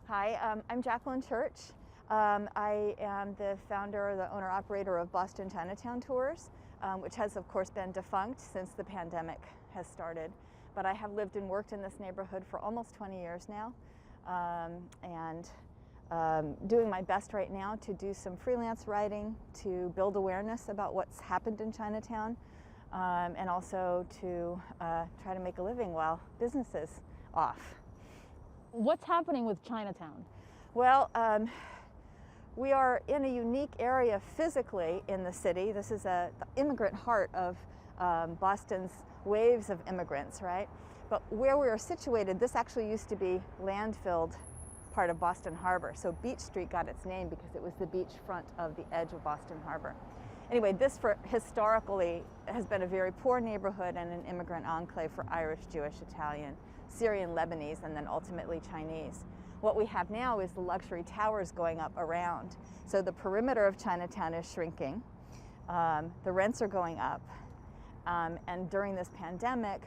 Hi, I'm Jacqueline Church. I am the founder, the owner-operator of Boston Chinatown Tours, which has of course been defunct since the pandemic has started. But I have lived and worked in this neighborhood for almost 20 years now, and doing my best right now to do some freelance writing, to build awareness about what's happened in Chinatown, and also to try to make a living while business is off. What's happening with Chinatown? Well, we are in a unique area physically in the city. This is the immigrant heart of Boston's waves of immigrants, right? But where we are situated, this actually used to be landfilled part of Boston Harbor. So Beach Street got its name because it was the beachfront of the edge of Boston Harbor. Anyway, this historically has been a very poor neighborhood and an immigrant enclave for Irish, Jewish, Italian, Syrian, Lebanese, and then ultimately Chinese. What we have now is the luxury towers going up around. So the perimeter of Chinatown is shrinking, the rents are going up, and during this pandemic,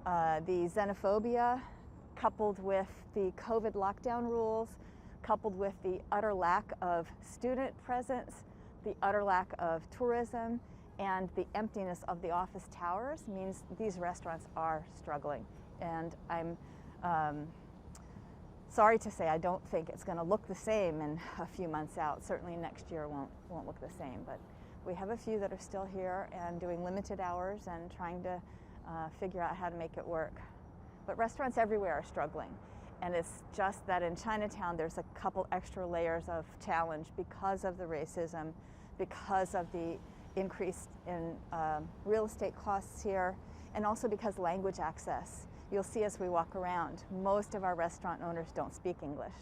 the xenophobia coupled with the COVID lockdown rules, coupled with the utter lack of student presence, the utter lack of tourism, and the emptiness of the office towers means these restaurants are struggling. And I'm sorry to say I don't think it's going to look the same in a few months out. Certainly next year won't look the same, but we have a few that are still here and doing limited hours and trying to figure out how to make it work. But restaurants everywhere are struggling, and it's just that in Chinatown there's a couple extra layers of challenge because of the racism, because of the increase in real estate costs here, and also because language access. You'll see as we walk around, most of our restaurant owners don't speak English.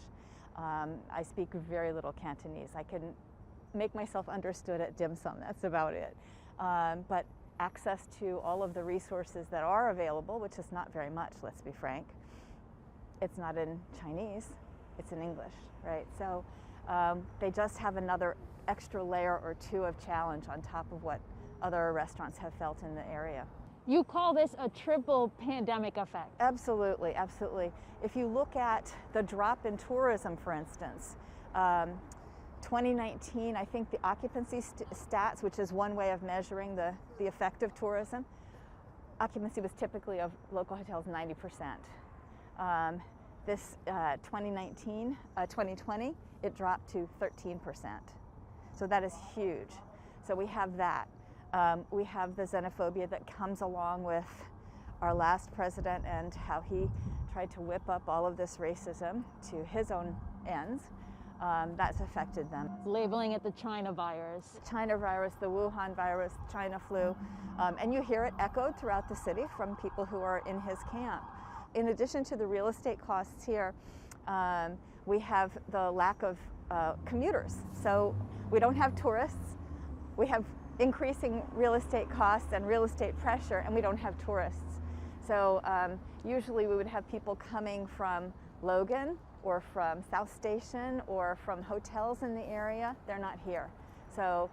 I speak very little Cantonese. I can make myself understood at dim sum, that's about it. But access to all of the resources that are available, which is not very much, let's be frank, it's not in Chinese, it's in English, right? So they just have another extra layer or two of challenge on top of what other restaurants have felt in the area. You call this a triple pandemic effect. Absolutely, absolutely. If you look at the drop in tourism, for instance, 2019, I think the occupancy stats, which is one way of measuring the effect of tourism, occupancy was typically of local hotels 90%. This 2020, it dropped to 13%. So that is huge. So we have that. We have the xenophobia that comes along with our last president and how he tried to whip up all of this racism to his own ends. That's affected them. Labeling it the China virus. China virus, the Wuhan virus, China flu. And you hear it echoed throughout the city from people who are in his camp. In addition to the real estate costs here, we have the lack of commuters. So we don't have tourists. We have increasing real estate costs and real estate pressure, and we don't have tourists. So usually we would have people coming from Logan or from South Station or from hotels in the area. They're not here. So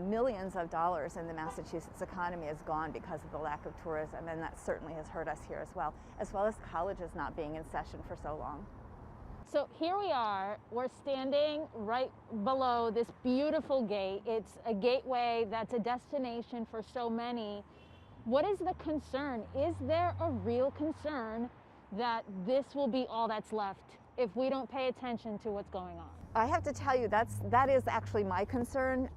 millions of dollars in the Massachusetts economy is gone because of the lack of tourism, and that certainly has hurt us here as well as colleges not being in session for so long. So here we are, we're standing right below this beautiful gate. It's a gateway that's a destination for so many. What is the concern? Is there a real concern that this will be all that's left if we don't pay attention to what's going on? I have to tell you, that is actually my concern.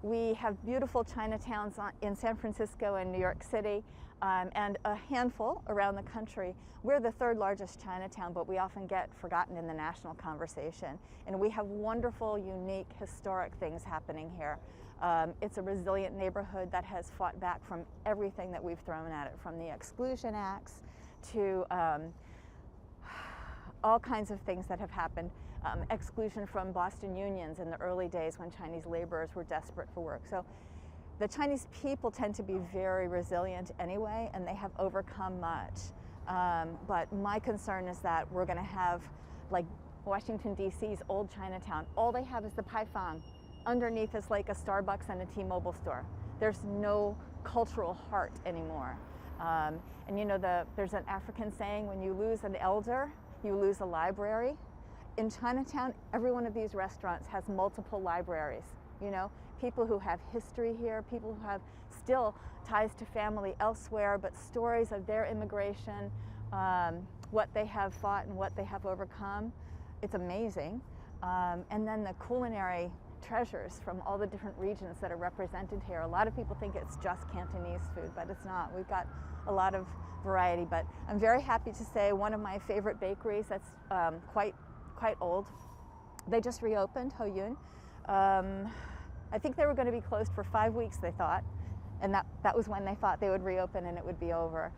We have beautiful Chinatowns in San Francisco and New York City, and a handful around the country. We're the third largest Chinatown, but we often get forgotten in the national conversation. And we have wonderful, unique, historic things happening here. It's a resilient neighborhood that has fought back from everything that we've thrown at it, from the exclusion acts to all kinds of things that have happened. Exclusion from Boston unions in the early days when Chinese laborers were desperate for work. So the Chinese people tend to be very resilient anyway, and they have overcome much. But my concern is that we're going to have, like Washington, D.C.'s old Chinatown, all they have is the Paifang. Underneath is like a Starbucks and a T-Mobile store. There's no cultural heart anymore. And you know, there's an African saying, when you lose an elder, you lose a library. in Chinatown, every one of these restaurants has multiple libraries, you know, people who have history here, people who have still ties to family elsewhere, but stories of their immigration, what they have fought and what they have overcome. It's amazing. And then the culinary treasures from all the different regions that are represented here. A lot of people think it's just Cantonese food, but it's not. We've got a lot of variety, but I'm very happy to say one of my favorite bakeries that's quite old, they just reopened, Ho Yun. I think they were going to be closed for 5 weeks, they thought, and that was when they thought they would reopen and it would be over.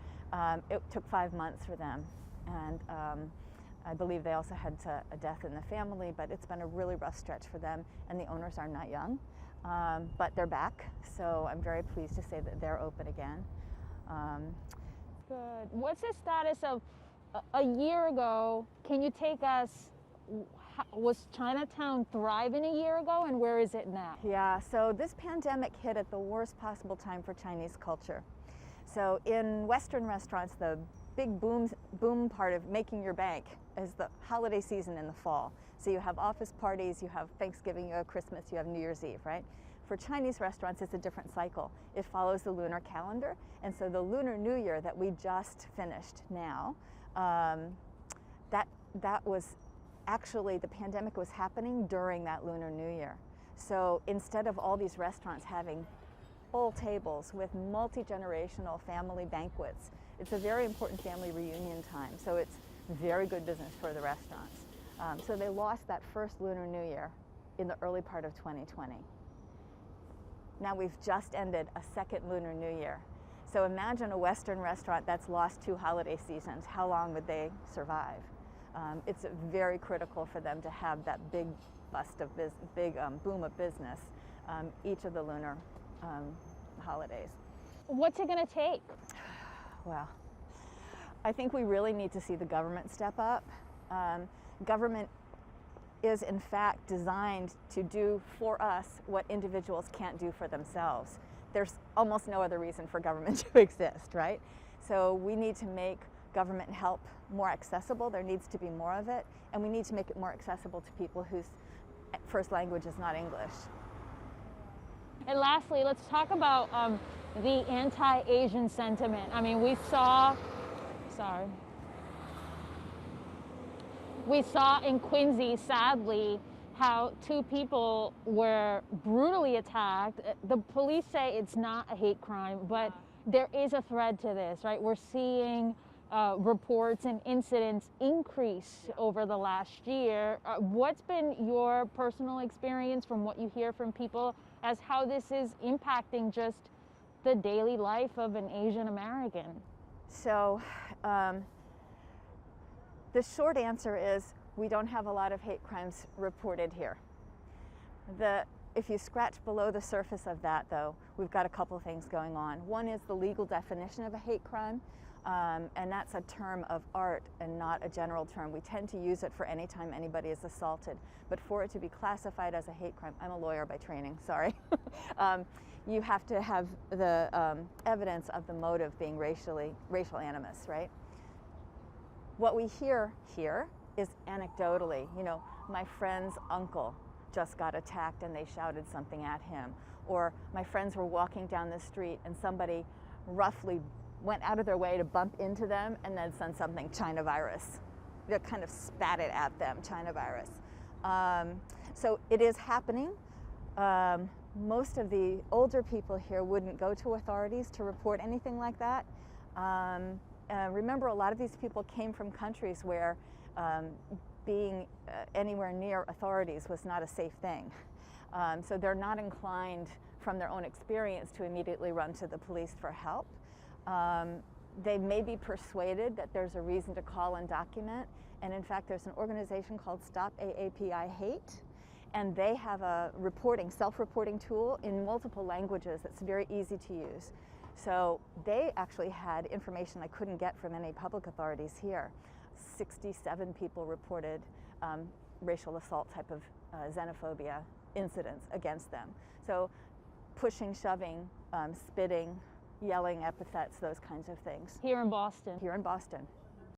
It took 5 months for them, and I believe they also had a death in the family, but it's been a really rough stretch for them, and the owners are not young, but they're back, so I'm very pleased to say that they're open again. Good. What's the status of a year ago? Can you take us, was Chinatown thriving a year ago, and where is it now? Yeah, so this pandemic hit at the worst possible time for Chinese culture. So in Western restaurants, the big boom part of making your bank is the holiday season in the fall. So you have office parties, you have Thanksgiving, you have Christmas, you have New Year's Eve, right? For Chinese restaurants, it's a different cycle. It follows the lunar calendar, and so the Lunar New Year that we just finished now, that was actually, the pandemic was happening during that Lunar New Year. So instead of all these restaurants having full tables with multi-generational family banquets, it's a very important family reunion time, so it's very good business for the restaurants. So they lost that first Lunar New Year in the early part of 2020. Now we've just ended a second Lunar New Year. So imagine a Western restaurant that's lost 2 holiday seasons. How long would they survive? It's very critical for them to have that big bust of boom of business each of the lunar holidays. What's it going to take? Well, I think we really need to see the government step up. Government is in fact designed to do for us what individuals can't do for themselves. There's almost no other reason for government to exist, right? So we need to make government help more accessible. There needs to be more of it, and we need to make it more accessible to people whose first language is not English. And lastly, let's talk about the anti-Asian sentiment. I mean, we saw in Quincy, sadly, how 2 people were brutally attacked. The police say it's not a hate crime, but there is a thread to this, right? We're seeing reports and incidents increase over the last year. What's been your personal experience from what you hear from people as how this is impacting just the daily life of an Asian American? So the short answer is we don't have a lot of hate crimes reported here. If you scratch below the surface of that, though, we've got a couple things going on. One is the legal definition of a hate crime, and that's a term of art and not a general term. We tend to use it for any time anybody is assaulted, but for it to be classified as a hate crime, I'm a lawyer by training, sorry, you have to have the evidence of the motive being racial animus, right? What we hear here is anecdotally, you know, my friend's uncle just got attacked and they shouted something at him. Or my friends were walking down the street and somebody roughly went out of their way to bump into them and then said something, China virus. They kind of spat it at them, China virus. So it is happening. Most of the older people here wouldn't go to authorities to report anything like that. Remember, a lot of these people came from countries where being anywhere near authorities was not a safe thing. So they're not inclined from their own experience to immediately run to the police for help. They may be persuaded that there's a reason to call and document, and in fact there's an organization called Stop AAPI Hate, and they have a self-reporting tool in multiple languages that's very easy to use. So they actually had information I couldn't get from any public authorities here. 67 people reported racial assault type of xenophobia incidents against them. So pushing, shoving, spitting, yelling epithets, those kinds of things. Here in Boston? Here in Boston.